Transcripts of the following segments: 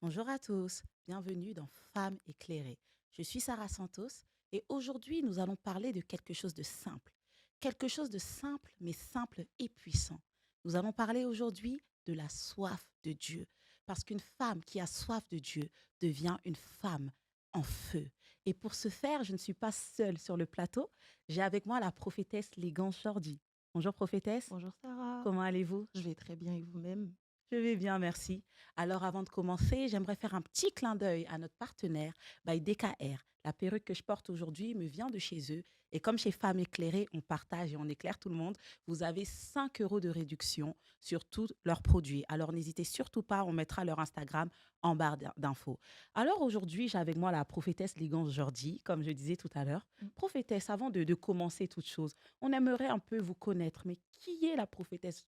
Bonjour à tous, bienvenue dans Femmes éclairées. Je suis Sarah Santos et aujourd'hui nous allons parler de quelque chose de simple. Quelque chose de simple mais simple et puissant. Nous allons parler aujourd'hui de la soif de Dieu. Parce qu'une femme qui a soif de Dieu devient une femme en feu. Et pour ce faire, je ne suis pas seule sur le plateau. J'ai avec moi la prophétesse Légance Jordi. Bonjour prophétesse, Bonjour Sarah, comment allez-vous? je vais très bien et vous-même? Je vais bien, merci. Alors, avant de commencer, j'aimerais faire un petit clin d'œil à notre partenaire, by DKR. La perruque que je porte aujourd'hui me vient de chez eux. Et comme chez Femmes éclairées, on partage et on éclaire tout le monde, vous avez 5 € de réduction sur tous leurs produits. Alors, n'hésitez surtout pas, on mettra leur Instagram en barre d'infos. Alors, aujourd'hui, j'ai avec moi la prophétesse Ligance Jordi, comme je disais tout à l'heure. Mm. Prophétesse, avant de commencer toute chose, on aimerait un peu vous connaître. Mais qui est la prophétesse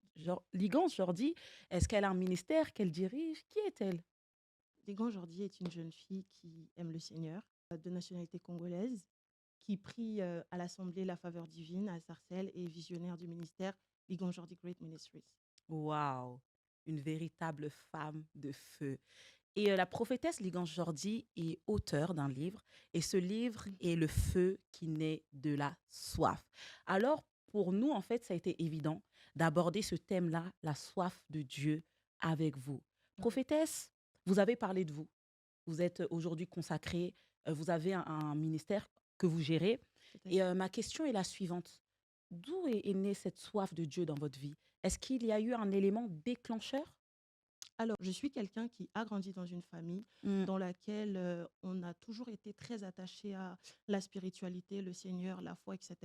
Ligance Jordi? Est-ce qu'elle a un ministère qu'elle dirige? Qui est-elle? Dégan Jordi est une jeune fille qui aime le Seigneur, de nationalité congolaise, qui prie à l'Assemblée La Faveur Divine à Sarcelles et est visionnaire du ministère Ligon Jordi Great Ministries. Waouh! Une véritable femme de feu. Et la prophétesse Ligance Jordi est auteure d'un livre, et ce livre Mm. est Le feu qui naît de la soif. Alors, pour nous, en fait, ça a été évident d'aborder ce thème-là, la soif de Dieu, avec vous. Mhm. Prophétesse, vous avez parlé de vous. Vous êtes aujourd'hui consacrée, vous avez un ministère que vous gérez. Tout à Et fait. ma question est la suivante. D'où est née cette soif de Dieu dans votre vie? Est-ce qu'il y a eu un élément déclencheur? Alors, je suis quelqu'un qui a grandi dans une famille Mm. dans laquelle on a toujours été très attaché à la spiritualité, le Seigneur, la foi, etc.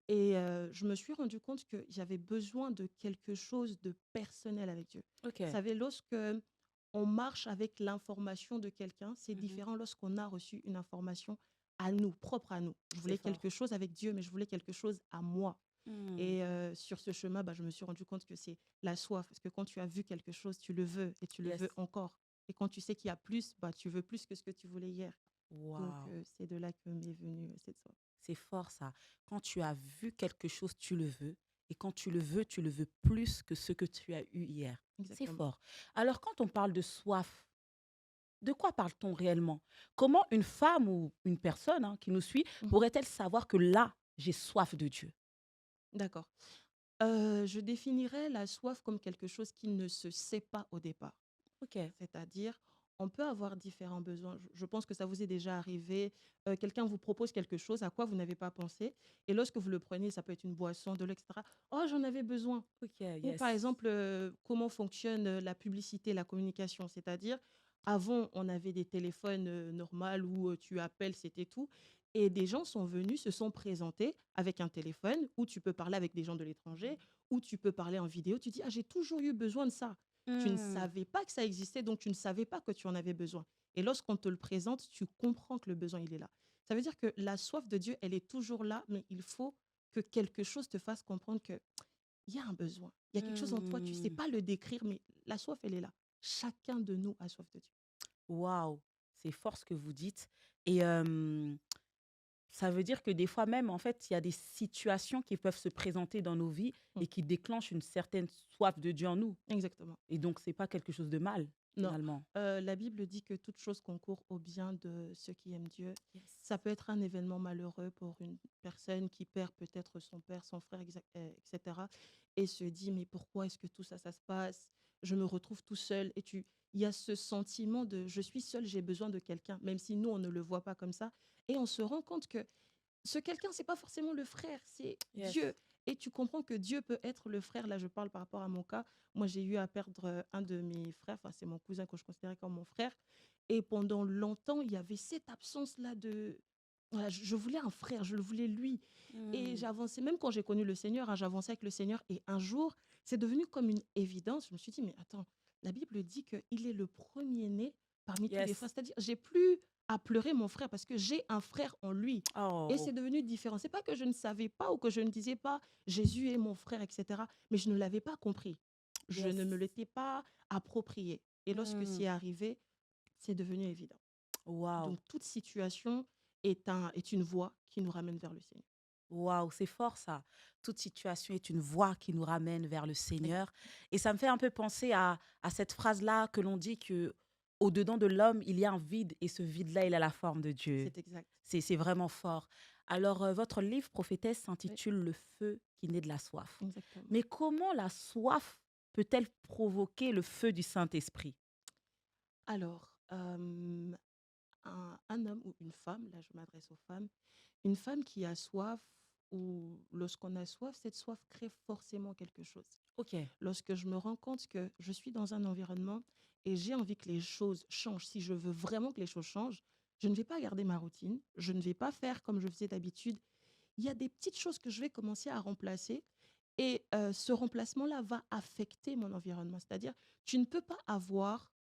Et je me suis rendu compte que j'avais besoin de quelque chose de personnel avec Dieu. Ok. Vous savez, lorsque on marche avec l'information de quelqu'un, c'est Mhm. différent lorsqu'on a reçu une information à nous, propre à nous. Je C'est voulais quelque fort. chose avec Dieu, mais je voulais quelque chose à moi. Mm. Et sur ce chemin, bah, je me suis rendu compte que c'est la soif. Parce que quand tu as vu quelque chose, tu le veux et tu le Yes. veux encore. Et quand tu sais qu'il y a plus, bah, tu veux plus que ce que tu voulais hier. Donc, Waouh. c'est de là que m'est venue cette soif. C'est fort ça. Quand tu as vu quelque chose, tu le veux. Et quand tu le veux plus que ce que tu as eu hier. C'est Exactement. fort. Alors, quand on parle de soif, de quoi parle-t-on réellement? Comment une femme ou une personne qui nous suit Mhm. pourrait-elle savoir que là, j'ai soif de Dieu? D'accord. Je définirais la soif comme quelque chose qui ne se sait pas au départ. Ok. C'est-à-dire, on peut avoir différents besoins. Je pense que ça vous est déjà arrivé. Quelqu'un vous propose quelque chose à quoi vous n'avez pas pensé. Et lorsque vous le prenez, ça peut être une boisson, de l'extra. Oh, j'en avais besoin. Ok, Ou par yes. exemple, comment fonctionne la publicité, la communication. C'est-à-dire, avant, on avait des téléphones normaux où tu appelles, c'était tout. Et des gens sont venus, se sont présentés avec un téléphone où tu peux parler avec des gens de l'étranger, où tu peux parler en vidéo. Tu dis, ah, j'ai toujours eu besoin de ça. Tu ne Hmm. savais pas que ça existait, donc tu ne savais pas que tu en avais besoin. Et lorsqu'on te le présente, tu comprends que le besoin, il est là. Ça veut dire que la soif de Dieu, elle est toujours là, mais il faut que quelque chose te fasse comprendre que il y a un besoin. Il y a quelque chose en toi, tu sais Hmm. pas le décrire, mais la soif, elle est là. Chacun de nous a soif de Dieu. Waouh, c'est fort ce que vous dites. Et ça veut dire que des fois même, en fait, il y a des situations qui peuvent se présenter dans nos vies Mm. et qui déclenchent une certaine soif de Dieu en nous. Exactement. Et donc, c'est pas quelque chose de mal, Non. finalement. La Bible dit que toute chose concourt au bien de ceux qui aiment Dieu. Yes. Ça peut être un événement malheureux pour une personne qui perd peut-être son père, son frère, etc. Et se dit, mais pourquoi est-ce que tout ça, ça se passe? Je me retrouve tout seul. Il y a ce sentiment de, je suis seul, j'ai besoin de quelqu'un, même si nous, on ne le voit pas comme ça. Et on se rend compte que ce quelqu'un, c'est pas forcément le frère, c'est Yes. Dieu. Et tu comprends que Dieu peut être le frère. Là, je parle par rapport à mon cas. Moi, j'ai eu à perdre un de mes frères. Enfin, c'est mon cousin que je considérais comme mon frère. Et pendant longtemps, il y avait cette absence-là de... Voilà, je voulais un frère, je le voulais lui. Et Hmm. j'avançais, même quand j'ai connu le Seigneur, j'avançais avec le Seigneur. Et un jour, c'est devenu comme une évidence. Je me suis dit, mais attends, la Bible dit qu'il est le premier-né parmi tous les frères. Yes. C'est-à-dire, j'ai plus à pleurer mon frère parce que j'ai un frère en lui. Et Oh. c'est devenu différent. C'est pas que je ne savais pas ou que je ne disais pas Jésus est mon frère, etc. Mais je ne l'avais pas compris. Je Yes. ne me l'étais pas approprié. Et lorsque Hmm. c'est arrivé, c'est devenu évident. Wow. Donc, toute situation. est une voie qui nous ramène vers le Seigneur. Waouh, c'est fort ça. Toute situation est une voie qui nous ramène vers le Exact. Seigneur. Et ça me fait un peu penser à cette phrase-là que l'on dit que au-dedans de l'homme, il y a un vide et ce vide-là, il a la forme de Dieu. C'est exact. C'est vraiment fort. Alors, votre livre, Prophétesse, Oui, s'intitule Le feu qui naît de la soif. exactement. Mais comment la soif peut-elle provoquer le feu du Saint-Esprit? Alors, un homme ou une femme, là je m'adresse aux femmes, une femme qui a soif ou lorsqu'on a soif, cette soif crée forcément quelque chose. Ok. Lorsque je me rends compte que je suis dans un environnement et j'ai envie que les choses changent, si je veux vraiment que les choses changent, je ne vais pas garder ma routine, je ne vais pas faire comme je faisais d'habitude. Il y a des petites choses que je vais commencer à remplacer et ce remplacement-là va affecter mon environnement. C'est-à-dire, tu ne peux pas avoir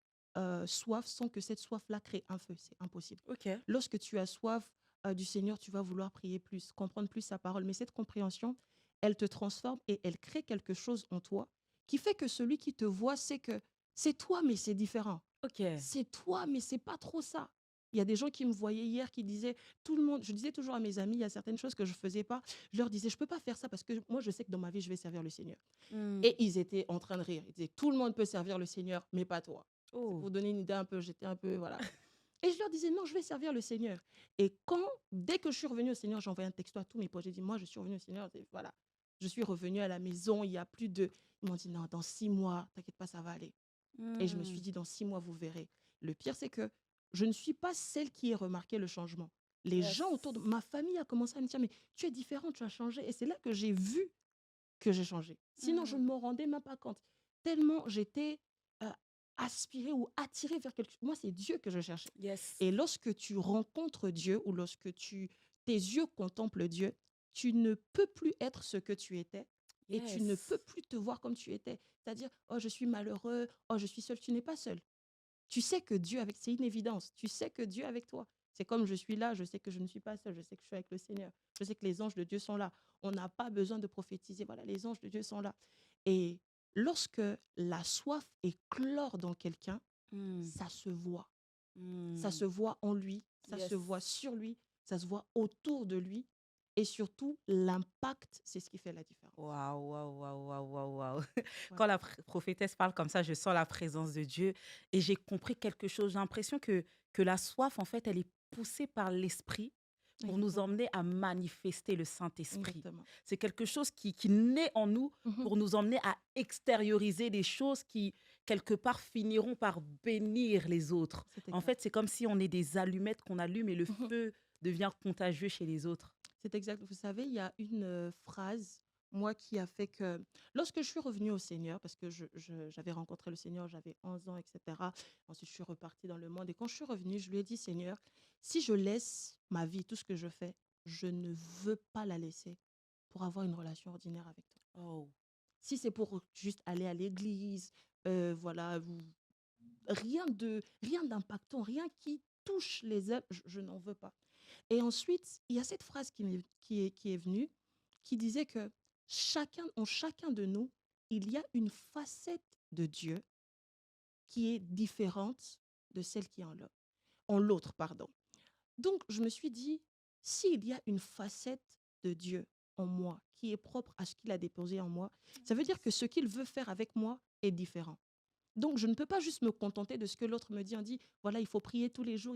soif sans que cette soif-là crée un feu. C'est impossible. Ok. Lorsque tu as soif du Seigneur, tu vas vouloir prier plus, comprendre plus sa parole. Mais cette compréhension, elle te transforme et elle crée quelque chose en toi qui fait que celui qui te voit sait que c'est toi, mais c'est différent. Ok. C'est toi, mais c'est pas trop ça. Il y a des gens qui me voyaient hier qui disaient, tout le monde, je disais toujours à mes amis, il y a certaines choses que je faisais pas. Je leur disais, je peux pas faire ça parce que moi, je sais que dans ma vie, je vais servir le Seigneur. Hmm. Et ils étaient en train de rire. Ils disaient, tout le monde peut servir le Seigneur, mais pas toi. C'est pour Oh. vous donner une idée un peu, j'étais un peu, voilà. Et je leur disais, non, je vais servir le Seigneur. Et dès que je suis revenue au Seigneur, j'ai envoyé un texto à tous mes potes. J'ai dit, moi, je suis revenue au Seigneur. Voilà. Je suis revenue à la maison. Il y a plus de. Ils m'ont dit, non, dans 6 mois, t'inquiète pas, ça va aller. Et je me suis Hmm. dit, dans 6 mois, vous verrez. Le pire, c'est que je ne suis pas celle qui ait remarqué le changement. Les gens Yes. autour de ma famille a commencé à me dire, mais tu es différente, tu as changé. Et c'est là que j'ai vu que j'ai changé. Sinon, je ne Hmm. m'en rendais même pas compte. Tellement j'étais euh, aspirée ou attirée vers quelque chose. Moi, c'est Dieu que je cherchais. Yes. Et lorsque tu rencontres Dieu ou lorsque tes yeux contemplent Dieu, tu ne peux plus être ce que tu étais et tu ne Yes. peux plus te voir comme tu étais. C'est-à-dire, oh, je suis malheureux, oh, je suis seul. Tu n'es pas seul. Tu sais que Dieu avec, c'est une évidence. Tu sais que Dieu est avec toi. C'est comme je suis là, je sais que je ne suis pas seule, je sais que je suis avec le Seigneur. Je sais que les anges de Dieu sont là. On n'a pas besoin de prophétiser. Voilà, les anges de Dieu sont là. Et lorsque la soif éclore dans quelqu'un, Hmm. ça se voit. Ça Hmm. se voit en lui, ça se Yes. voit sur lui, ça se voit autour de lui. Et surtout, l'impact, c'est ce qui fait la différence. Waouh, waouh, waouh, waouh, waouh, waouh. Ouais. Quand la prophétesse parle comme ça, je sens la présence de Dieu et j'ai compris quelque chose. J'ai l'impression que la soif, en fait, elle est poussée par l'Esprit pour nous Exactement. emmener à manifester le Saint-Esprit. Exactement. C'est quelque chose qui naît en nous Mhm. pour nous emmener à extérioriser des choses qui, quelque part, finiront par bénir les autres. C'est En exact. fait, c'est comme si on est des allumettes qu'on allume et le Mhm. feu devient contagieux chez les autres. C'est exact. Vous savez, il y a une phrase, moi, qui a fait que lorsque je suis revenue au Seigneur, parce que j'avais rencontré le Seigneur, j'avais 11 ans, etc. Ensuite, je suis repartie dans le monde. Et quand je suis revenue, je lui ai dit, Seigneur, si je laisse ma vie, tout ce que je fais, je ne veux pas la laisser pour avoir une relation ordinaire avec toi. Oh, Si c'est pour juste aller à l'église, voilà, rien d'impactant, rien qui touche les œuvres, je n'en veux pas. Et ensuite, il y a cette phrase qui est venue, qui disait que en chacun de nous, il y a une facette de Dieu qui est différente de celle qui est en l'autre, pardon. Donc, je me suis dit, s'il y a une facette de Dieu en moi qui est propre à ce qu'il a déposé en moi, ça veut dire que ce qu'il veut faire avec moi est différent. Donc, je ne peux pas juste me contenter de ce que l'autre me dit. On dit, voilà, il faut prier tous les jours,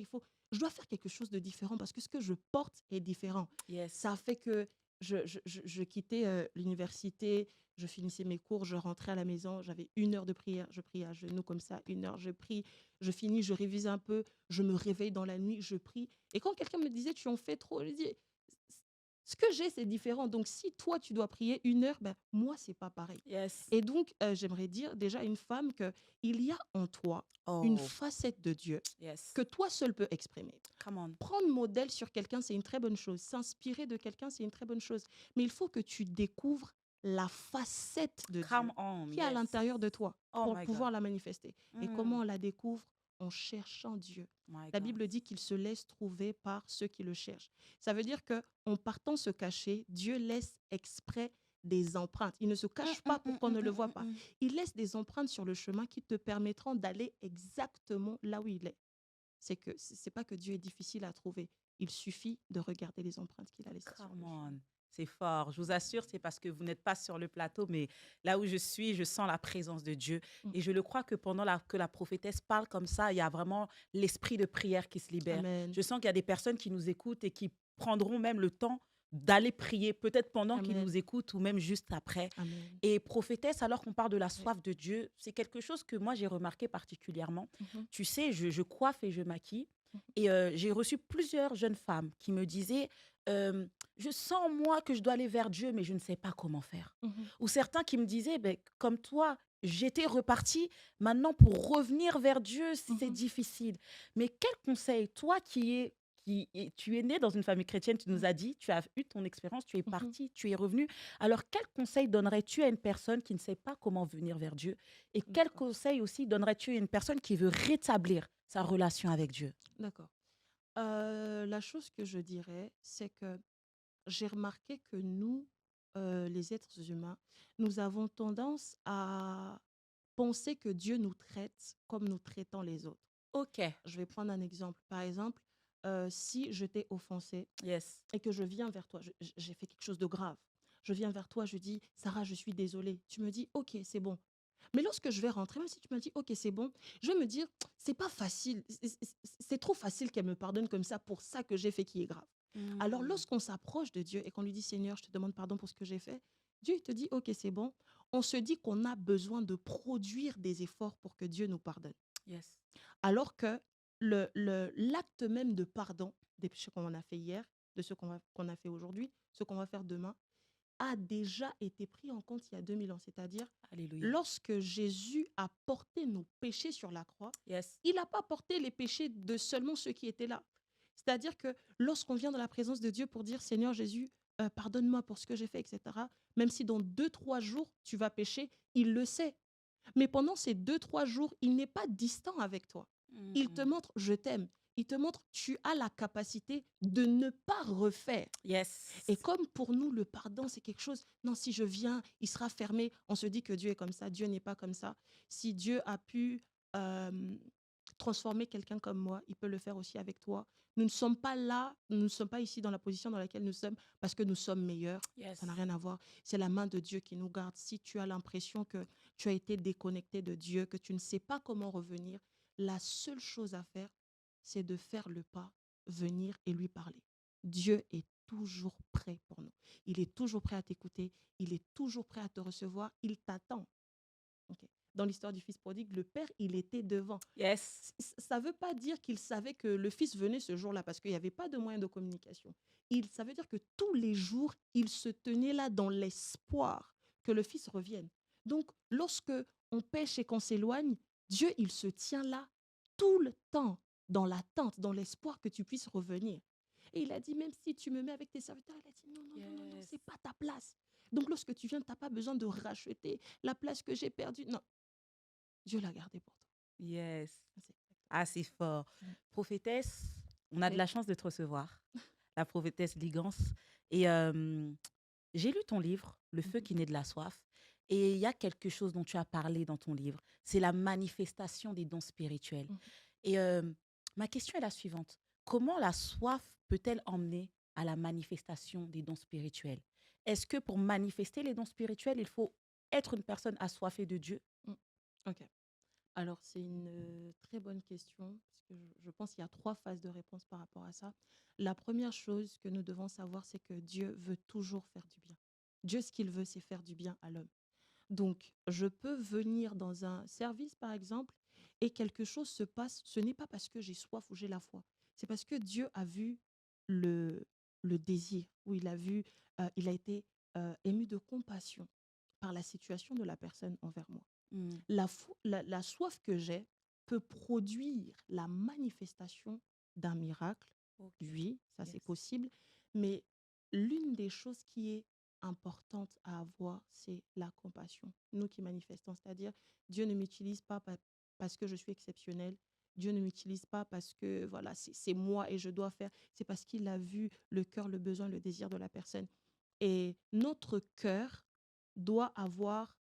je dois faire quelque chose de différent parce que ce que je porte est différent. yes. Ça a fait que je quittais l'université, je finissais mes cours, je rentrais à la maison, j'avais 1 heure de prière, je prie à genoux comme ça, 1 heure, je prie, je finis, je révise un peu, je me réveille dans la nuit, je prie. Et quand quelqu'un me disait, tu en fais trop, je dis, ce que j'ai, c'est différent. Donc, si toi, tu dois prier 1 heure, ben, moi, c'est pas pareil. Yes. Et donc, j'aimerais dire déjà à une femme qu'il y a en toi une Oh, facette de Dieu yes. que toi seul peux exprimer. Come on. Prendre modèle sur quelqu'un, c'est une très bonne chose. S'inspirer de quelqu'un, c'est une très bonne chose. Mais il faut que tu découvres la facette de Come Dieu on. qui est à Yes. l'intérieur de toi Oh pour my God. pouvoir la manifester. Et comment Mm, on la découvre? En cherchant Dieu. my La God. Bible dit qu'il se laisse trouver par ceux qui le cherchent. Ça veut dire que en partant se cacher, Dieu laisse exprès des empreintes. Il ne se Mm, cache mm, pas pour mm, qu'on mm, ne le mm, voit mm, pas. mm. Il laisse des empreintes sur le chemin qui te permettront d'aller exactement là où il est. C'est pas que Dieu est difficile à trouver. Il suffit de regarder les empreintes qu'il a laissées sur Come le chemin. on, c'est fort. Je vous assure, c'est parce que vous n'êtes pas sur le plateau, mais là où je suis, je sens la présence de Dieu. Mm. Et je le crois que pendant que la prophétesse parle comme ça, il y a vraiment l'esprit de prière qui se libère. Amen. Je sens qu'il y a des personnes qui nous écoutent et qui prendront même le temps d'aller prier, peut-être pendant qu'ils Amen. nous écoutent ou même juste après. Amen. Et prophétesse, alors qu'on parle de la Ouais. soif de Dieu, c'est quelque chose que moi j'ai remarqué particulièrement. Mhm, Tu sais, je coiffe et je maquille. mhm, Et j'ai reçu plusieurs jeunes femmes qui me disaient, euh, je sens moi que je dois aller vers Dieu, mais je ne sais pas comment faire. mhm, Ou certains qui me disaient, ben, comme toi, j'étais reparti, maintenant pour revenir vers Dieu, c'est mhm, difficile. Mais quel conseil, toi tu es né dans une famille chrétienne, tu nous as dit, tu as eu ton expérience, tu es mhm, parti, tu es revenu. Alors, quel conseil donnerais-tu à une personne qui ne sait pas comment venir vers Dieu? Et mhm. quel D'accord. conseil aussi donnerais-tu à une personne qui veut rétablir sa relation avec Dieu? D'accord. La chose que je dirais, c'est que j'ai remarqué que nous, les êtres humains, nous avons tendance à penser que Dieu nous traite comme nous traitons les autres. Ok, Je vais prendre un exemple. Par exemple, si je t'ai offensé yes. et que je viens vers toi, j'ai fait quelque chose de grave. Je viens vers toi, je dis, Sarah, je suis désolée. Tu me dis, ok, c'est bon. Mais lorsque je vais rentrer, même si tu m'as dit, ok, c'est bon, je vais me dire, c'est pas facile. C'est trop facile qu'elle me pardonne comme ça pour ça que j'ai fait qui est grave. Alors, Mm. lorsqu'on s'approche de Dieu et qu'on lui dit, Seigneur, je te demande pardon pour ce que j'ai fait, Dieu il te dit, ok, c'est bon. On se dit qu'on a besoin de produire des efforts pour que Dieu nous pardonne. Yes. Alors que l'acte même de pardon des péchés qu'on a fait hier, de ce qu'on a fait aujourd'hui, ce qu'on va faire demain, a déjà été pris en compte il y a 2000 ans. C'est-à-dire, Alléluia. lorsque Jésus a porté nos péchés sur la croix, Yes. il n'a pas porté les péchés de seulement ceux qui étaient là. C'est-à-dire que lorsqu'on vient dans la présence de Dieu pour dire Seigneur Jésus, pardonne-moi pour ce que j'ai fait, etc., même si dans 2, 3 jours tu vas pécher, il le sait. Mais pendant ces 2, 3 jours, il n'est pas distant avec toi. Il te Mm. montre, je t'aime. Il te montre, tu as la capacité de ne pas refaire. Et Yes. comme pour nous, le pardon, c'est quelque chose, non, si je viens, il sera fermé. On se dit que Dieu est comme ça. Dieu n'est pas comme ça. Si Dieu a pu euh, transformer quelqu'un comme moi, il peut le faire aussi avec toi. Nous ne sommes pas là, nous ne sommes pas ici dans la position dans laquelle nous sommes parce que nous sommes meilleurs. Ça n'a Yes. rien à voir. C'est la main de Dieu qui nous garde. Si tu as l'impression que tu as été déconnecté de Dieu, que tu ne sais pas comment revenir, la seule chose à faire, c'est de faire le pas, venir et lui parler. Dieu est toujours prêt pour nous. Il est toujours prêt à t'écouter. Il est toujours prêt à te recevoir. Il t'attend. Ok. Dans l'histoire du fils prodigue, le père, il était devant. Yes. Ça ne veut pas dire qu'il savait que le fils venait ce jour-là parce qu'il n'y avait pas de moyen de communication. Ça veut dire que tous les jours, il se tenait là dans l'espoir que le fils revienne. Donc, lorsque on pêche et qu'on s'éloigne, Dieu, il se tient là tout le temps, dans l'attente, dans l'espoir que tu puisses revenir. Et il a dit, même si tu me mets avec tes serviteurs, il a dit, non, non, non, non, non, Yes. c'est pas ta place. Donc, lorsque tu viens, tu n'as pas besoin de racheter la place que j'ai perdue. Non, Dieu l'a gardée pour toi. Yes. C'est exactement Ah, c'est fort. ça. Mm. Prophétesse, on a de Oui. la chance de te recevoir. La prophétesse Ligance. Et j'ai lu ton livre, Le feu Mhm. qui naît de la soif. Et il y a quelque chose dont tu as parlé dans ton livre. C'est la manifestation des dons spirituels. Mhm. Et ma question est la suivante. Comment la soif peut-elle emmener à la manifestation des dons spirituels? Est-ce que pour manifester les dons spirituels, il faut être une personne assoiffée de Dieu? Mm. Ok. Alors, c'est une très bonne question, parce que je pense qu'il y a 3 phases de réponse par rapport à ça. La première chose que nous devons savoir, c'est que Dieu veut toujours faire du bien. Dieu, ce qu'il veut, c'est faire du bien à l'homme. Donc, je peux venir dans un service, par exemple, et quelque chose se passe. Ce n'est pas parce que j'ai soif ou j'ai la foi. C'est parce que Dieu a vu le, le désir, ou il a vu, il a été ému de compassion par la situation de la personne envers moi. Mm. La soif que j'ai peut produire la manifestation d'un miracle. Ok. Oui, ça c'est Yes. possible. Mais l'une des choses qui est importante à avoir, c'est la compassion. Nous qui manifestons, c'est-à-dire Dieu ne m'utilise pas parce que je suis exceptionnelle. Dieu ne m'utilise pas parce que voilà, c'est moi et je dois faire. C'est parce qu'il a vu le cœur, le besoin, le désir de la personne. Et notre cœur doit avoir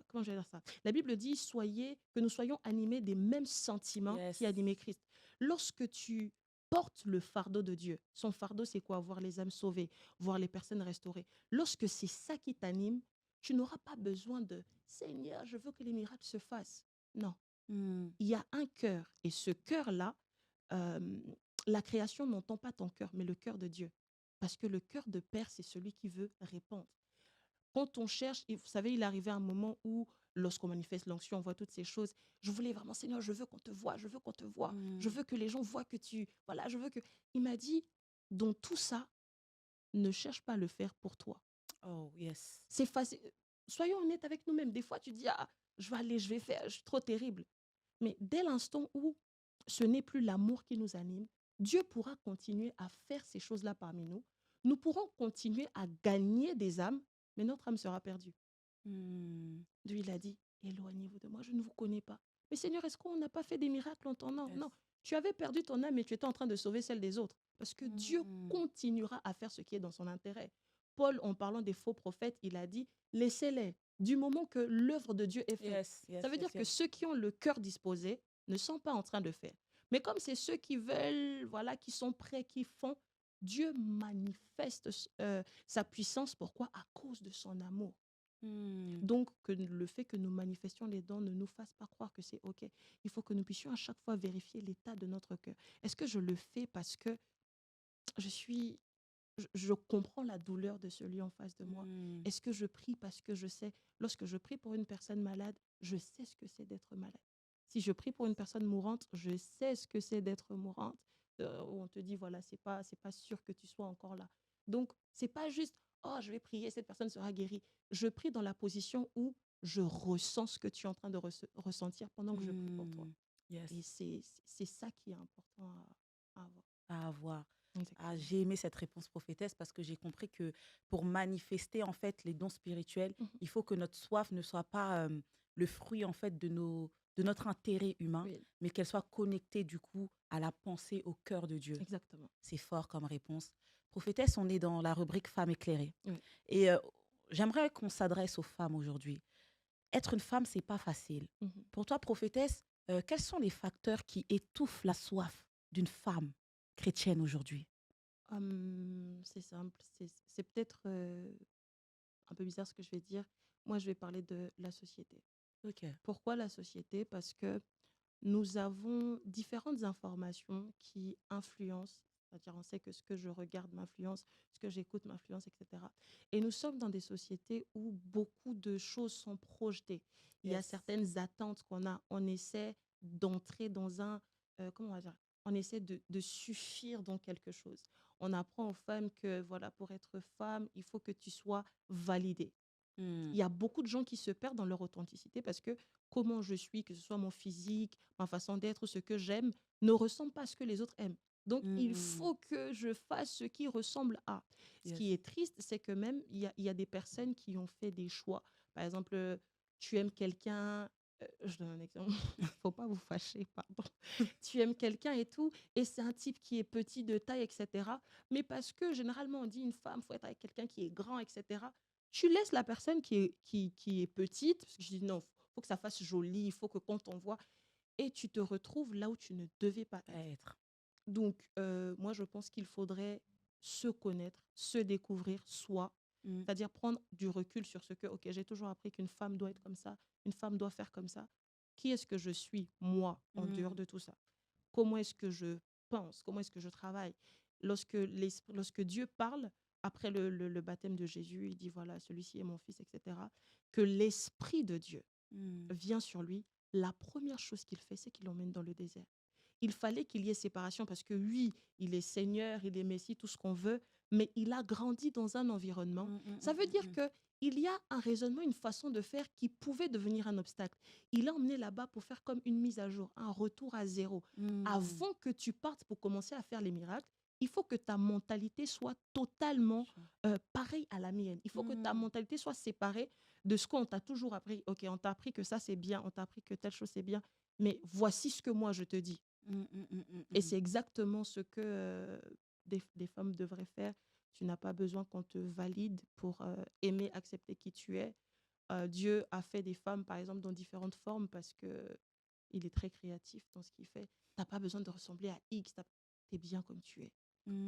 comment je vais dire ça? La Bible dit que nous soyons animés des mêmes sentiments qui Yes. animaient Christ. Lorsque tu porte le fardeau de Dieu. Son fardeau, c'est quoi? Voir les âmes sauvées, voir les personnes restaurées. Lorsque c'est ça qui t'anime, tu n'auras pas besoin de Seigneur, je veux que les miracles se fassent. Non, Mm. il y a un cœur. Et ce cœur-là, euh, la création n'entend pas ton cœur, mais le cœur de Dieu. Parce que le cœur de Père, c'est celui qui veut répondre. Quand on cherche, et vous savez, il est arrivé un moment où, lorsqu'on manifeste l'onction, on voit toutes ces choses. Je voulais vraiment, Seigneur, je veux qu'on te voie, je veux qu'on te voie. Je Mm. veux que les gens voient que tu. Voilà, je veux que. Il m'a dit, dans tout ça, ne cherche pas à le faire pour toi. Oh, yes. C'est facile. Soyons honnêtes avec nous-mêmes. Des fois, tu dis, ah, je vais aller, je vais faire, je suis trop terrible. Mais dès l'instant où ce n'est plus l'amour qui nous anime, Dieu pourra continuer à faire ces choses-là parmi nous. Nous pourrons continuer à gagner des âmes, mais notre âme sera perdue. Mm. Dieu, il a dit, éloignez-vous de moi, je ne vous connais pas. Mais Seigneur, est-ce qu'on n'a pas fait des miracles en ton nom? Yes. Non, tu avais perdu ton âme et tu étais en train de sauver celle des autres. Parce que Dieu Mm. continuera à faire ce qui est dans son intérêt. Paul, en parlant des faux prophètes, il a dit, laissez-les, du moment que l'œuvre de Dieu est faite. Yes, yes, Ça veut yes, dire que yes. ceux qui ont le cœur disposé ne sont pas en train de faire. Mais comme c'est ceux qui veulent, voilà, qui sont prêts, qui font, Dieu manifeste sa puissance. Pourquoi? À cause de son amour. Mm. Donc, que le fait que nous manifestions les dons ne nous fasse pas croire que c'est OK. Il faut que nous puissions à chaque fois vérifier l'état de notre cœur. Est-ce que je le fais parce que je suis, je comprends la douleur de celui en face de moi? Mm. Est-ce que je prie parce que je sais, lorsque je prie pour une personne malade, je sais ce que c'est d'être malade. Si je prie pour une personne mourante, je sais ce que c'est d'être mourante. Où on te dit, voilà, c'est pas sûr que tu sois encore là. Donc, c'est pas juste, oh, je vais prier, cette personne sera guérie. Je prie dans la position où je ressens ce que tu es en train de ressentir pendant que je prie pour toi. Mm. Yes. Et c'est ça qui est important à avoir. À avoir. Ah, Exactement. j'ai aimé cette réponse prophétesse parce que j'ai compris que pour manifester en fait les dons spirituels, Mhm. il faut que notre soif ne soit pas le fruit en fait de notre intérêt humain, Oui, mais qu'elle soit connectée du coup à la pensée, au cœur de Dieu. exactement. C'est fort comme réponse. Prophétesse, on est dans la rubrique femmes éclairées. Oui. Et j'aimerais qu'on s'adresse aux femmes aujourd'hui. Être une femme, c'est pas facile. Mhm. Pour toi, prophétesse, quels sont les facteurs qui étouffent la soif d'une femme chrétienne aujourd'hui? C'est simple, c'est peut-être un peu bizarre ce que je vais dire. Moi, je vais parler de la société. Ok. Pourquoi la société? Parce que nous avons différentes informations qui influencent, c'est-à-dire on sait que ce que je regarde m'influence, ce que j'écoute m'influence, etc. Et nous sommes dans des sociétés où beaucoup de choses sont projetées. Il y a Yes. certaines attentes qu'on a. On essaie d'entrer dans comment on va dire? On essaie de suffire dans quelque chose. On apprend aux femmes que, voilà, pour être femme, il faut que tu sois validée. Mm, Il y a beaucoup de gens qui se perdent dans leur authenticité parce que comment je suis, que ce soit mon physique, ma façon d'être, ce que j'aime, ne ressemble pas à ce que les autres aiment. Donc, il mm, faut que je fasse ce qui ressemble à. Ce yes. qui est triste, c'est que même, il y a des personnes qui ont fait des choix. Par exemple, tu aimes quelqu'un, je donne un exemple, il faut pas vous fâcher, pardon. Tu aimes quelqu'un et tout, et c'est un type qui est petit de taille, etc. Mais parce que généralement, on dit une femme, faut être avec quelqu'un qui est grand, etc. Tu laisses la personne qui est petite, parce que je dis non, faut que ça fasse joli, il faut que quand on voit, et tu te retrouves là où tu ne devais pas Pas être. être. Donc, moi, je pense qu'il faudrait se connaître, se découvrir soi, Mm, c'est-à-dire prendre du recul sur ce que, ok, j'ai toujours appris qu'une femme doit être comme ça, une femme doit faire comme ça. Qui est-ce que je suis, moi, en dehors mm, de tout ça? Comment est-ce que je pense? Comment est-ce que je travaille? Lorsque Dieu parle, après le baptême de Jésus, il dit, voilà, celui-ci est mon fils, etc., que l'Esprit de Dieu mm, vient sur lui, la première chose qu'il fait, c'est qu'il l'emmène dans le désert. Il fallait qu'il y ait séparation parce que oui, il est Seigneur, il est Messie, tout ce qu'on veut, mais il a grandi dans un environnement. mm, mm, Ça veut dire mm, que il y a un raisonnement, une façon de faire qui pouvait devenir un obstacle. Il a emmené là-bas pour faire comme une mise à jour, un retour à zéro. mm, mm. Avant que tu partes pour commencer à faire les miracles, il faut que ta mentalité soit totalement Sure. pareille à la mienne. Il faut que ta Mm, mentalité soit séparée de ce qu'on t'a toujours appris. Ok, on t'a appris que ça c'est bien, on t'a appris que telle chose c'est bien, mais voici ce que moi je te dis. mm, mm, mm, mm, Et mm. c'est exactement ce que des femmes devraient faire. Tu n'as pas besoin qu'on te valide pour aimer, accepter qui tu es. Dieu a fait des femmes, par exemple, dans différentes formes parce que il est très créatif dans ce qu'il fait. Tu n'as pas besoin de ressembler à X. tu es bien comme tu es.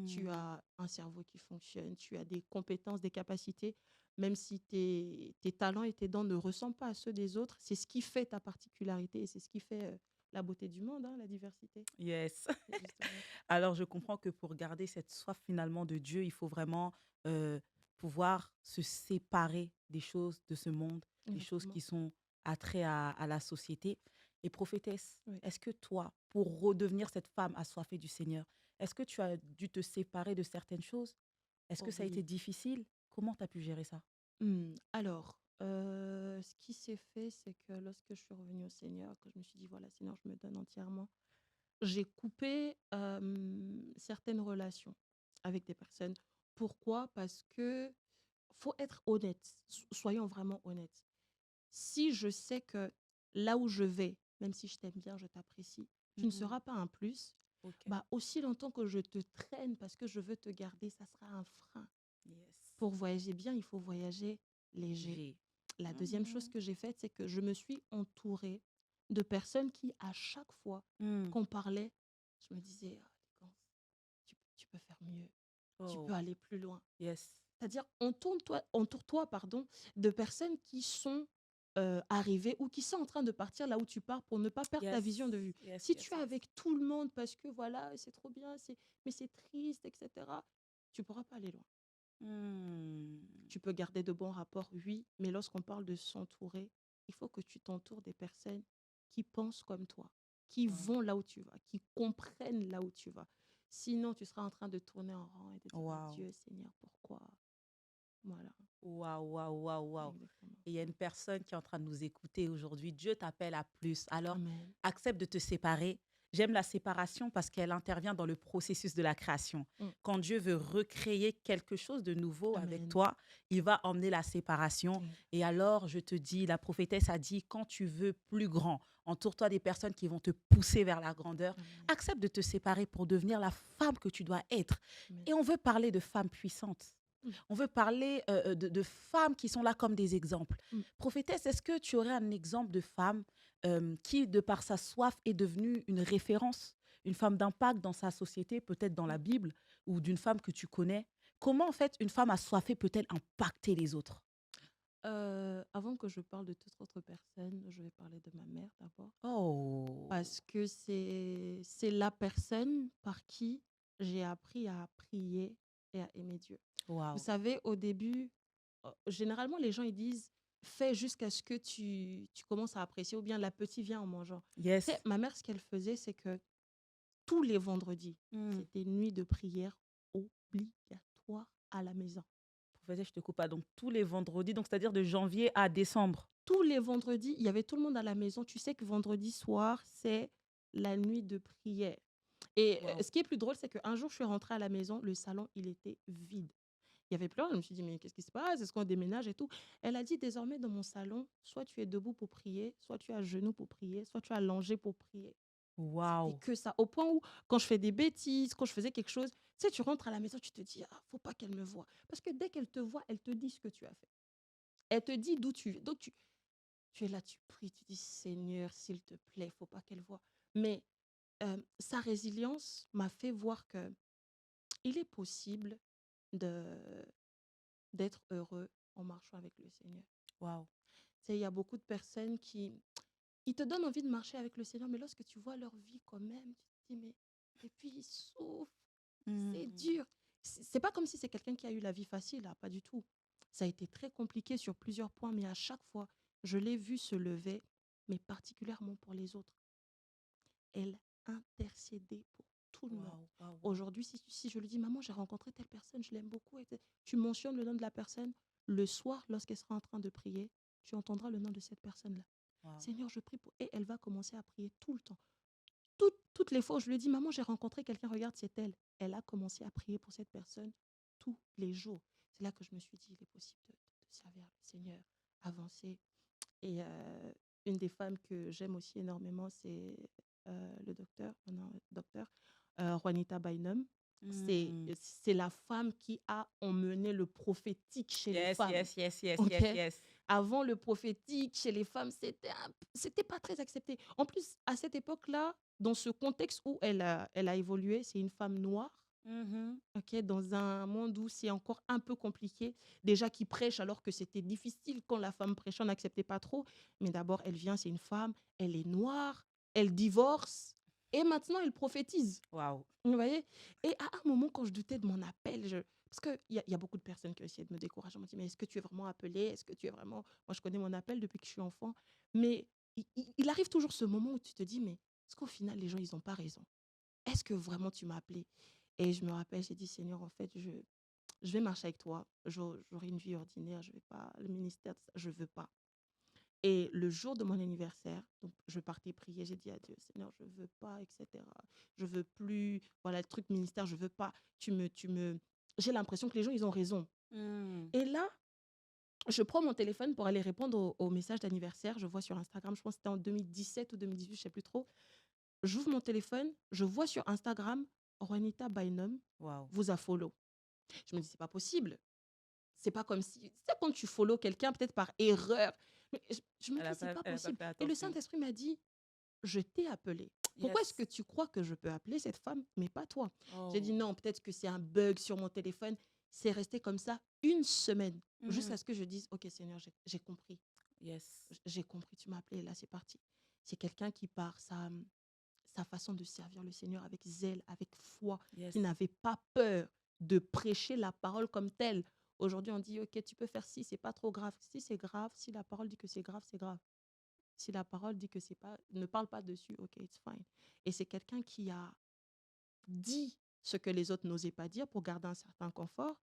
Tu Hmm. as un cerveau qui fonctionne, tu as des compétences, des capacités, même si tes talents et tes dons ne ressemblent pas à ceux des autres, c'est ce qui fait ta particularité et c'est ce qui fait la beauté du monde, hein, la diversité. Yes. C'est justement ça. Alors, je comprends que pour garder cette soif finalement de Dieu, il faut vraiment euh, pouvoir se séparer des choses de ce monde, des choses Exactement. qui sont attraits à la société. Et prophétesse, Oui. est-ce que toi, pour redevenir cette femme assoiffée du Seigneur, est-ce que tu as dû te séparer de certaines choses? Est-ce que Oh ça a été oui. difficile? Comment tu as pu gérer ça? Alors, ce qui s'est fait, c'est que lorsque je suis revenue au Seigneur, que je me suis dit, voilà, Seigneur, je me donne entièrement, j'ai coupé certaines relations avec des personnes. Pourquoi? Parce que faut être honnête. Soyons vraiment honnêtes. Si je sais que là où je vais, même si je t'aime bien, je t'apprécie, tu ne Mhm. seras pas un plus, Ok. bah aussi longtemps que je te traîne parce que je veux te garder, ça sera un frein. Yes. Pour voyager bien, il faut voyager léger. J'ai. La deuxième chose Mhm. que j'ai faite, c'est que je me suis entourée de personnes qui, à chaque fois Mm. qu'on parlait, je me disais, ah, Décence, tu peux faire mieux, tu peux Oh, aller plus loin. yes. C'est-à-dire, entoure-toi pardon, de personnes qui sont arrivées ou qui sont en train de partir là où tu pars pour ne pas perdre ta Yes. vision de vue. Yes, Si tu yes, es yes. avec tout le monde parce que voilà, c'est trop bien, mais c'est triste, etc., tu pourras pas aller loin. Hmm. Tu peux garder de bons rapports, oui, mais lorsqu'on parle de s'entourer, il faut que tu t'entoures des personnes qui pensent comme toi, qui Wow. vont là où tu vas, qui comprennent là où tu vas. Sinon, tu seras en train de tourner en rond et de dire à Wow. Dieu, Seigneur, pourquoi? Voilà, Waouh, waouh, waouh, waouh. exactement. Et il y a une personne qui est en train de nous écouter aujourd'hui. Dieu t'appelle à plus. Alors, Amen. accepte de te séparer. J'aime la séparation parce qu'elle intervient dans le processus de la création. Mm. Quand Dieu veut recréer quelque chose de nouveau avec Amen. toi, il va emmener la séparation. Oui. Et alors, je te dis, la prophétesse a dit, quand tu veux plus grand, entoure-toi des personnes qui vont te pousser vers la grandeur. Amen. Accepte de te séparer pour devenir la femme que tu dois être. Amen. Et on veut parler de femmes puissantes. Mm. On veut parler de femmes qui sont là comme des exemples. Mm. Prophétesse, est-ce que tu aurais un exemple de femme qui, de par sa soif, est devenue une référence, une femme d'impact dans sa société, peut-être dans la Mm. Bible, ou d'une femme que tu connais? Comment, en fait, une femme assoiffée peut-elle impacter les autres? Avant que je parle de toute autre personne, je vais parler de ma mère d'abord. Oh, Parce que c'est la personne par qui j'ai appris à prier et à aimer Dieu. Vous wow. savez, au début, généralement, les gens ils disent fais jusqu'à ce que tu commences à apprécier ou bien l'appétit vient en mangeant. Tu sais, Yes. ma mère, ce qu'elle faisait, c'est que tous les vendredis, Hmm. c'était nuit de prière obligatoire à la maison. Prophétesse, je te coupe pas. Donc, tous les vendredis, donc c'est-à-dire de janvier à décembre. Tous les vendredis, il y avait tout le monde à la maison. Tu sais que vendredi soir, c'est la nuit de prière. Et Wow. ce qui est plus drôle, c'est qu'un jour, je suis rentrée à la maison, le salon, il était vide. Il y avait plus rien. Je me suis dit, mais qu'est-ce qui se passe? Est-ce qu'on déménage et tout? Elle a dit, désormais, dans mon salon, soit tu es debout pour prier, soit tu es à genoux pour prier, soit tu es allongé pour prier. C'était Wow. que ça. Au point où, quand je fais des bêtises, quand je faisais quelque chose, tu sais, tu rentres à la maison, tu te dis, ah, faut pas qu'elle me voie. Parce que dès qu'elle te voit, elle te dit ce que tu as fait. Elle te dit d'où tu es. Donc, tu es là, tu pries, tu dis, Seigneur, s'il te plaît, faut pas qu'elle voie. Mais sa résilience m'a fait voir que il est possible de d'être heureux en marchant avec le Seigneur. Wow. Tu sais, il y a beaucoup de personnes qui ils te donnent envie de marcher avec le Seigneur, mais lorsque tu vois leur vie quand même, tu te dis, mais et puis ils souffrent, c'est Hmm. dur. C'est pas comme si c'est quelqu'un qui a eu la vie facile, là, pas du tout. Ça a été très compliqué sur plusieurs points, mais à chaque fois, je l'ai vu se lever, mais particulièrement pour les autres. Elle intercédait pour tout le monde. Wow. Wow. Wow. Aujourd'hui, si je lui dis, maman, j'ai rencontré telle personne, je l'aime beaucoup, tu mentionnes le nom de la personne, le soir, lorsqu'elle sera en train de prier, tu entendras le nom de cette personne-là. Wow. Seigneur, je prie pour... Et elle va commencer à prier tout le temps. Toutes les fois où je lui dis, maman, j'ai rencontré quelqu'un, regarde, c'est elle. Elle a commencé à prier pour cette personne tous les jours. C'est là que je me suis dit, il est possible de servir le Seigneur, avancer. Et une des femmes que j'aime aussi énormément, c'est le docteur, non, docteur Juanita Bynum. Hmm. C'est la femme qui a emmené le prophétique chez les Yes, femmes. yes, yes, yes, OK? yes, yes. Avant, le prophétique chez les femmes, c'était pas très accepté. En plus, à cette époque-là, dans ce contexte où elle a évolué, c'est une femme noire, Mhm. ok, dans un monde où c'est encore un peu compliqué. Déjà qui prêche alors que c'était difficile quand la femme prêchait, on n'acceptait pas trop. Mais d'abord, elle vient, c'est une femme, elle est noire, elle divorce et maintenant elle prophétise. Waouh. Vous voyez? Et à un moment, quand je doutais de mon appel, parce qu'il y a beaucoup de personnes qui ont essayé de me décourager. On me dit, mais est-ce que tu es vraiment appelé? Est-ce que tu es vraiment... Moi, je connais mon appel depuis que je suis enfant. Mais il arrive toujours ce moment où tu te dis, mais est-ce qu'au final, les gens, ils n'ont pas raison? Est-ce que vraiment tu m'as appelé? Et je me rappelle, j'ai dit, Seigneur, en fait, je vais marcher avec toi. J'aurai une vie ordinaire. Je vais pas... Le ministère, je veux pas. Et le jour de mon anniversaire, donc je partais prier, j'ai dit à Dieu, Seigneur, je veux pas, etc. Je veux plus, voilà, le truc ministère, je veux pas. J'ai l'impression que les gens, ils ont raison. Mm. Et là, je prends mon téléphone pour aller répondre au message d'anniversaire. Je vois sur Instagram, je pense que c'était en 2017 ou 2018, je sais plus trop. J'ouvre mon téléphone, je vois sur Instagram, Juanita Bynum Waouh. vous a follow. Je me dis, c'est pas possible. C'est pas comme si, c'est quand tu follow quelqu'un, peut-être par erreur. Mais je me dis, c'est pas Elle a pas possible. fait Et le attention. Saint-Esprit m'a dit, je t'ai appelé. Pourquoi est-ce que Yes. tu crois que je peux appeler cette femme, mais pas toi? J'ai dit Oh. non, peut-être que c'est un bug sur mon téléphone. C'est resté comme ça une semaine, jusqu'à Mhm. ce que je dise, ok Seigneur, j'ai compris. Yes. J'ai compris, tu m'as appelé, là c'est parti. C'est quelqu'un qui, par sa façon de servir le Seigneur avec zèle, avec foi, qui Yes. n'avait pas peur de prêcher la parole comme telle. Aujourd'hui, on dit, ok, tu peux faire ci, c'est pas trop grave. Si c'est grave, si la parole dit que c'est grave, c'est grave. Si la parole dit que c'est pas, ne parle pas dessus, ok, it's fine. Et c'est quelqu'un qui a dit ce que les autres n'osaient pas dire pour garder un certain confort,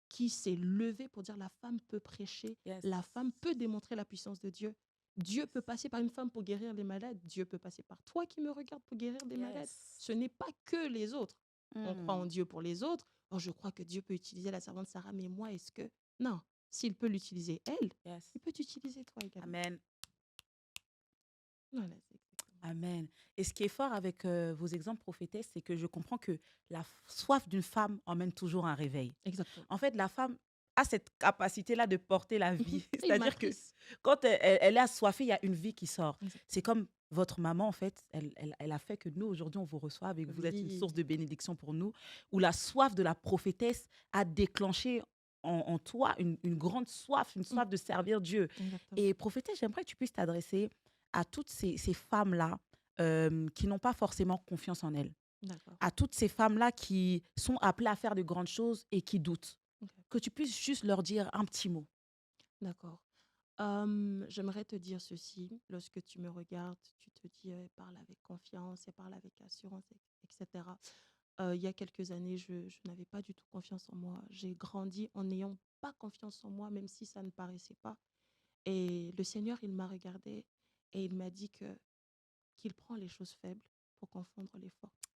qui s'est levé pour dire la femme peut prêcher, Yes. la femme peut démontrer la puissance de Dieu. Dieu peut passer par une femme pour guérir les malades. Dieu peut passer par toi qui me regardes pour guérir des malades. Yes. Ce n'est pas que les autres. On croit en Mm. Dieu pour les autres. Oh, je crois que Dieu peut utiliser la servante Sarah, mais moi, est-ce que... Non, s'il peut l'utiliser, elle, Yes. il peut t'utiliser toi également. Amen. Voilà, c'est exactement ça. Amen. Et ce qui est fort avec vos exemples prophétesses, c'est que je comprends que la soif d'une femme emmène toujours un réveil. Exactement. En fait, la femme a cette capacité-là de porter la vie. C'est une C'est-à-dire que matrice. quand elle est assoiffée, il y a une vie qui sort. C'est Exactement. comme votre maman, en fait, elle a fait que nous, aujourd'hui, on vous reçoive et que vous êtes une Oui, source de bénédiction pour nous, où la soif de la prophétesse a déclenché en toi une grande soif, une mm, soif de servir Dieu. exactement. Et prophétesse, j'aimerais que tu puisses t'adresser à toutes ces femmes-là qui n'ont pas forcément confiance en elles, D'accord. à toutes ces femmes-là qui sont appelées à faire de grandes choses et qui doutent, Ok. que tu puisses juste leur dire un petit mot. D'accord. J'aimerais te dire ceci. Lorsque tu me regardes, tu te dis, elle parle avec confiance, elle parle avec assurance, etc. Il y a quelques années, je n'avais pas du tout confiance en moi. J'ai grandi en n'ayant pas confiance en moi, même si ça ne paraissait pas. Et le Seigneur, il m'a regardé et il m'a dit qu'il prend les choses faibles pour confondre les fortes.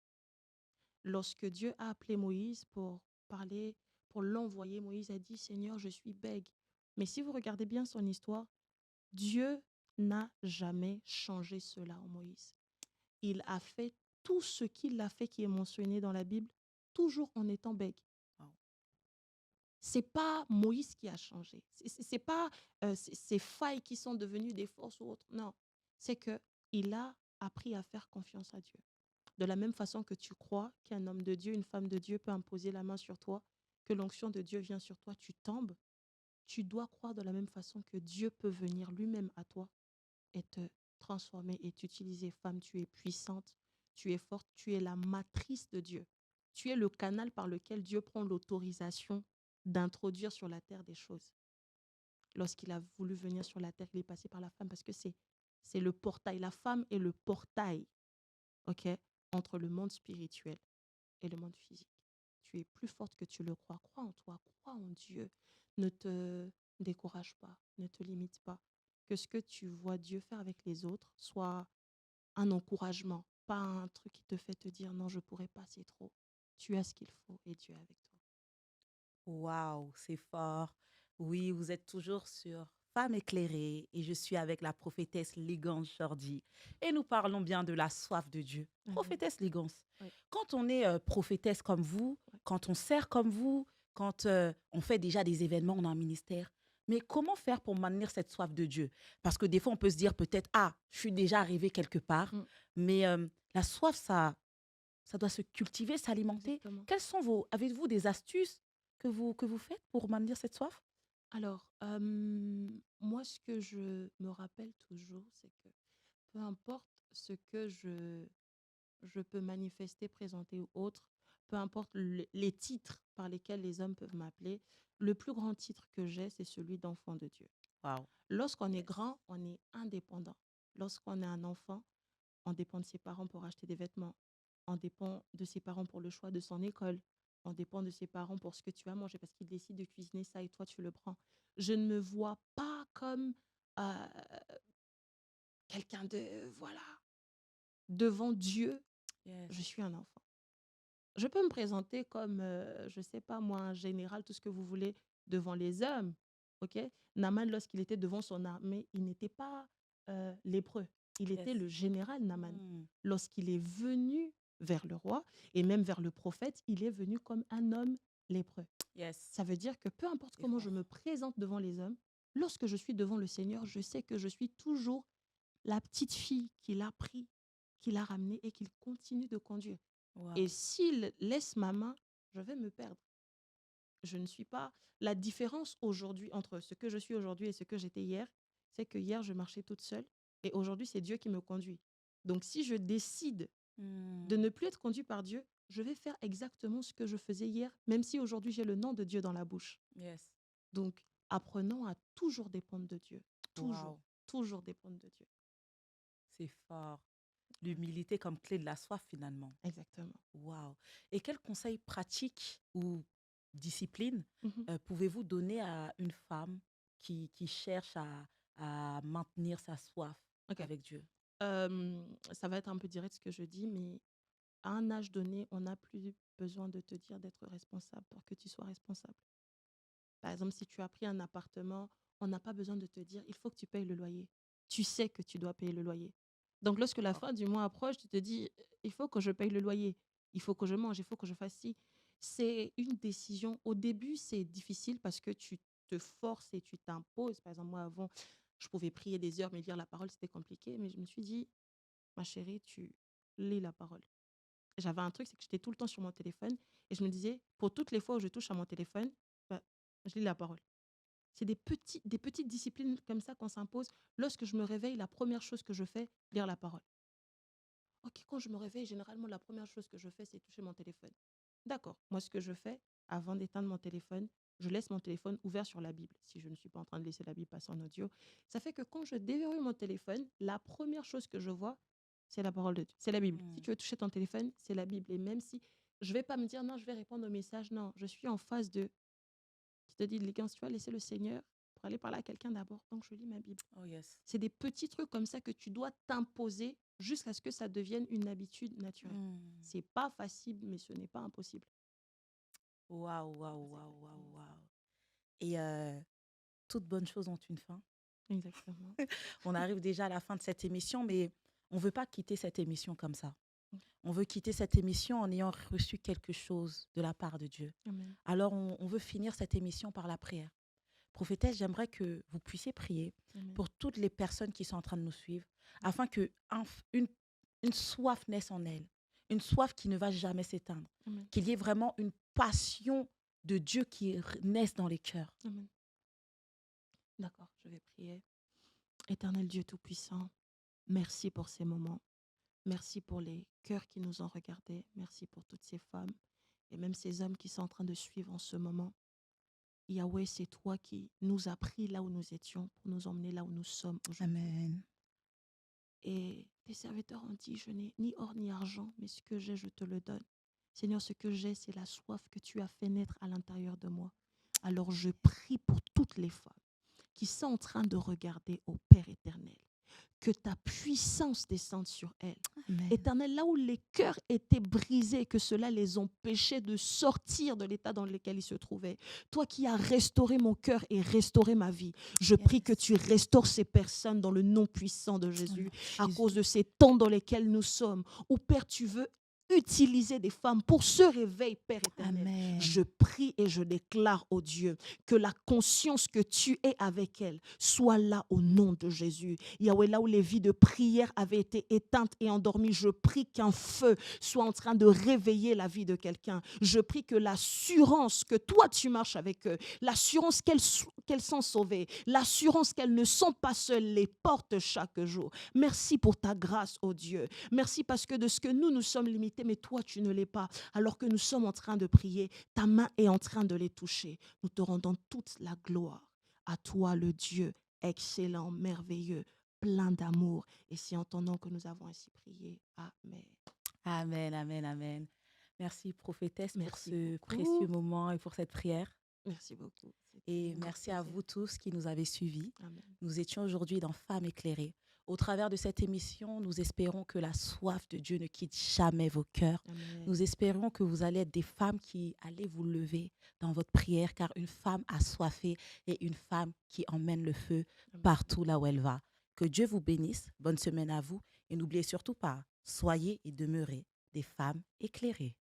Lorsque Dieu a appelé Moïse pour parler, pour l'envoyer, Moïse a dit, Seigneur, je suis bègue. Mais si vous regardez bien son histoire, Dieu n'a jamais changé cela en Moïse. Il a fait tout ce qu'il a fait qui est mentionné dans la Bible, toujours en étant bègue. Wow. C'est pas Moïse qui a changé. C'est pas ces failles qui sont devenues des forces ou autres. Non, c'est que il a appris à faire confiance à Dieu. De la même façon que tu crois qu'un homme de Dieu, une femme de Dieu peut imposer la main sur toi, que l'onction de Dieu vient sur toi, tu tombes, tu dois croire de la même façon que Dieu peut venir lui-même à toi et te transformer et t'utiliser. Femme, tu es puissante, tu es forte, tu es la matrice de Dieu. Tu es le canal par lequel Dieu prend l'autorisation d'introduire sur la terre des choses. Lorsqu'il a voulu venir sur la terre, il est passé par la femme parce que c'est le portail. La femme est le portail, ok, entre le monde spirituel et le monde physique. Tu es plus forte que tu le crois. Crois en toi, crois en Dieu. Ne te décourage pas, ne te limite pas. Que ce que tu vois Dieu faire avec les autres soit un encouragement, pas un truc qui te fait te dire non, je pourrais pas, c'est trop. Tu as ce qu'il faut et Dieu est avec toi. Waouh, c'est fort. Oui, vous êtes toujours sur Femme éclairée et je suis avec la prophétesse Ligance Jordi. Et nous parlons bien de la soif de Dieu. Amen. Prophétesse Ligance, Oui, quand on est prophétesse comme vous, oui. quand on sert comme vous, quand on fait déjà des événements, on a un ministère, Mais comment faire pour maintenir cette soif de Dieu? Parce que des fois, on peut se dire peut-être, ah, je suis déjà arrivé quelque part, Mmh, mais la soif, ça doit se cultiver, s'alimenter. exactement. Avez-vous des astuces que vous faites pour maintenir cette soif? Alors, moi, ce que je me rappelle toujours, c'est que peu importe ce que je peux manifester, présenter ou autre, peu importe les titres par lesquels les hommes peuvent m'appeler, le plus grand titre que j'ai, c'est celui d'enfant de Dieu. Waouh. Lorsqu'on est Yes. grand, on est indépendant. Lorsqu'on est un enfant, on dépend de ses parents pour acheter des vêtements. On dépend de ses parents pour le choix de son école. On dépend de ses parents pour ce que tu vas manger parce qu'ils décident de cuisiner ça et toi, tu le prends. Je ne me vois pas comme euh, quelqu'un de, voilà, devant Dieu, je Yes. suis un enfant. Je peux me présenter comme, je sais pas moi, un général, tout ce que vous voulez, devant les hommes. OK? Naaman, lorsqu'il était devant son armée, il n'était pas lépreux. Il était Yes. le général Naaman. Mm. Lorsqu'il est venu vers le roi et même vers le prophète, il est venu comme un homme lépreux. Yes. Ça veut dire que peu importe C'est comment je fort. me présente devant les hommes, lorsque je suis devant le Seigneur, je sais que je suis toujours la petite fille qu'il a pris, qu'il a ramenée et qu'il continue de conduire. Et Waouh. s'il laisse ma main, je vais me perdre. Je ne suis pas. La différence aujourd'hui entre ce que je suis aujourd'hui et ce que j'étais hier, c'est que hier, je marchais toute seule et aujourd'hui, c'est Dieu qui me conduit. Donc, si je décide de Mm. ne plus être conduit par Dieu, je vais faire exactement ce que je faisais hier, même si aujourd'hui, j'ai le nom de Dieu dans la bouche. Yes. Donc, apprenons à toujours dépendre de Dieu. Toujours, Waouh. toujours dépendre de Dieu. C'est fort. L'humilité comme clé de la soif, finalement. Exactement. Waouh. Et quels conseils pratiques ou disciplines Mhm. pouvez-vous donner à une femme qui cherche à maintenir sa soif OK. avec Dieu? Ça va être un peu direct ce que je dis, mais à un âge donné, on n'a plus besoin de te dire d'être responsable pour que tu sois responsable. Par exemple, si tu as pris un appartement, on n'a pas besoin de te dire, il faut que tu payes le loyer. Tu sais que tu dois payer le loyer. Donc, lorsque la Oh. fin du mois approche, tu te dis, il faut que je paye le loyer, il faut que je mange, il faut que je fasse ci. C'est une décision. Au début, c'est difficile parce que tu te forces et tu t'imposes. Par exemple, moi, avant, je pouvais prier des heures, mais lire la parole, c'était compliqué. Mais je me suis dit, ma chérie, tu lis la parole. J'avais un truc, c'est que j'étais tout le temps sur mon téléphone et je me disais, pour toutes les fois où je touche à mon téléphone, bah, je lis la parole. C'est des petites disciplines comme ça qu'on s'impose. Lorsque je me réveille, la première chose que je fais, lire la parole. Ok, quand je me réveille, généralement, la première chose que je fais, c'est toucher mon téléphone. D'accord. Moi, ce que je fais, avant d'éteindre mon téléphone, je laisse mon téléphone ouvert sur la Bible, si je ne suis pas en train de laisser la Bible passer en audio. Ça fait que quand je déverrouille mon téléphone, la première chose que je vois, c'est la parole de Dieu, c'est la Bible. Si Mm. tu veux toucher ton téléphone, c'est la Bible. Et même si je vais pas me dire, non, je vais répondre au message, non, je suis en phase de, qui te dit, les gars, tu vas laisser le Seigneur pour aller parler à quelqu'un d'abord. Donc, je lis ma Bible. Oh yes. C'est des petits trucs comme ça que tu dois t'imposer jusqu'à ce que ça devienne une habitude naturelle. Mm. C'est pas facile, mais ce n'est pas impossible. Waouh, Ça, waouh, c'est waouh, exactement waouh, ça. waouh. Et toutes bonnes choses ont une fin. Exactement. On arrive déjà à la fin de cette émission, mais on ne veut pas quitter cette émission comme ça. Ok. On veut quitter cette émission en ayant reçu quelque chose de la part de Dieu. Amen. Alors, on veut finir cette émission par la prière. Prophétesse, j'aimerais que vous puissiez prier Amen. pour toutes les personnes qui sont en train de nous suivre, afin que une soif naisse en elles, une soif qui ne va jamais s'éteindre, Amen. qu'il y ait vraiment une passion de Dieu qui naisse dans les cœurs. Amen. D'accord, je vais prier. Éternel Dieu Tout-Puissant, merci pour ces moments. Merci pour les cœurs qui nous ont regardés. Merci pour toutes ces femmes et même ces hommes qui sont en train de suivre en ce moment. Yahweh, c'est toi qui nous as pris là où nous étions pour nous emmener là où nous sommes aujourd'hui. Amen. Et tes serviteurs ont dit, je n'ai ni or ni argent, mais ce que j'ai, je te le donne. Seigneur, ce que j'ai, c'est la soif que tu as fait naître à l'intérieur de moi. Alors je prie pour toutes les femmes qui sont en train de regarder au Père éternel, que ta puissance descende sur elles. Amen. Éternel, là où les cœurs étaient brisés, que cela les empêchait de sortir de l'état dans lequel ils se trouvaient. Toi qui as restauré mon cœur et restauré ma vie, je prie que tu restaures ces personnes dans le nom puissant de Jésus, à cause de ces temps dans lesquels nous sommes, où Père, tu veux utiliser des femmes pour ce réveil, Père éternel. Je Amen. prie et je déclare, oh Dieu, que la conscience que tu es avec elle soit là au nom de Jésus. Yahweh, là où les vies de prière avaient été éteintes et endormies, je prie qu'un feu soit en train de réveiller la vie de quelqu'un. Je prie que l'assurance que toi tu marches avec eux, l'assurance qu'elles sont sauvées, l'assurance qu'elles ne sont pas seules, les porte chaque jour. Merci pour ta grâce, oh Dieu. Merci parce que de ce que nous sommes limités, mais toi tu ne l'es pas. Alors que nous sommes en train de prier, ta main est en train de les toucher. Nous te rendons toute la gloire. À toi, le Dieu excellent, merveilleux, plein d'amour. Et c'est en ton nom que nous avons ainsi prié. Amen. Amen, amen, amen. Merci, prophétesse, pour Merci ce précieux beaucoup. moment et pour cette prière. Merci beaucoup. Et C'était un merci à plaisir. vous tous qui nous avez suivis. Amen. Nous étions aujourd'hui dans Femmes éclairées. Au travers de cette émission, nous espérons que la soif de Dieu ne quitte jamais vos cœurs. Amen. Nous espérons que vous allez être des femmes qui allez vous lever dans votre prière, car une femme assoiffée est une femme qui emmène le feu Amen. partout là où elle va. Que Dieu vous bénisse. Bonne semaine à vous. Et n'oubliez surtout pas, soyez et demeurez des femmes éclairées.